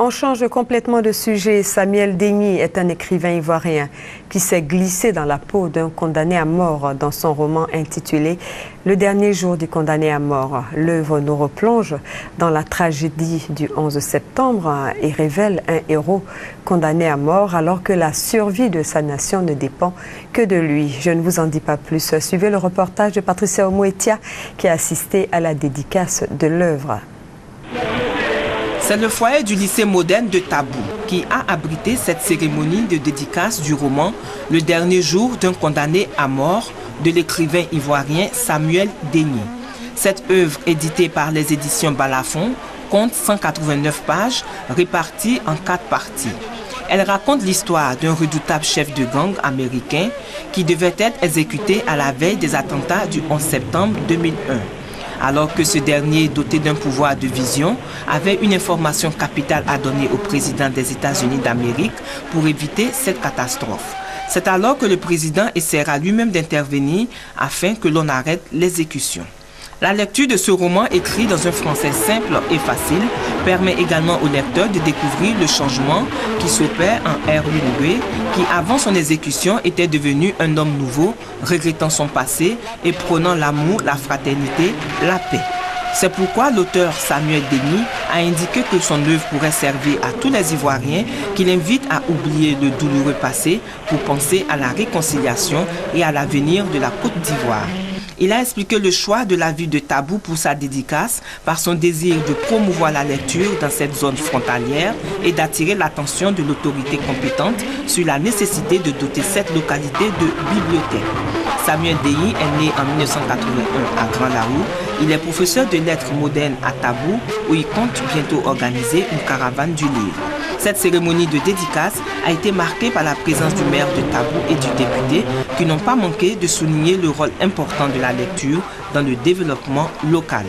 On change complètement de sujet. Samuel Degny est un écrivain ivoirien qui s'est glissé dans la peau d'un condamné à mort dans son roman intitulé « Le dernier jour du condamné à mort ». L'œuvre nous replonge dans la tragédie du 11 septembre et révèle un héros condamné à mort alors que la survie de sa nation ne dépend que de lui. Je ne vous en dis pas plus. Suivez le reportage de Patricia Omouetia qui a assisté à la dédicace de l'œuvre. C'est le foyer du lycée moderne de Tabou qui a abrité cette cérémonie de dédicace du roman « Le dernier jour d'un condamné à mort » de l'écrivain ivoirien Samuel Degny. Cette œuvre, éditée par les éditions Balafon, compte 189 pages réparties en 4 parties. Elle raconte l'histoire d'un redoutable chef de gang américain qui devait être exécuté à la veille des attentats du 11 septembre 2001. Alors que ce dernier, doté d'un pouvoir de vision, avait une information capitale à donner au président des États-Unis d'Amérique pour éviter cette catastrophe. C'est alors que le président essaiera lui-même d'intervenir afin que l'on arrête l'exécution. La lecture de ce roman écrit dans un français simple et facile permet également au lecteur de découvrir le changement qui s'opère en Hervé Loué, qui avant son exécution était devenu un homme nouveau, regrettant son passé et prônant l'amour, la fraternité, la paix. C'est pourquoi l'auteur Samuel Degny a indiqué que son œuvre pourrait servir à tous les Ivoiriens, qu'il invite à oublier le douloureux passé pour penser à la réconciliation et à l'avenir de la Côte d'Ivoire. Il a expliqué le choix de la ville de Tabou pour sa dédicace par son désir de promouvoir la lecture dans cette zone frontalière et d'attirer l'attention de l'autorité compétente sur la nécessité de doter cette localité de bibliothèque. Samuel Degny est né en 1981 à Grand-Lahou. Il est professeur de lettres modernes à Tabou où il compte bientôt organiser une caravane du livre. Cette cérémonie de dédicace a été marquée par la présence du maire de Tabou et du député qui n'ont pas manqué de souligner le rôle important de la lecture dans le développement local.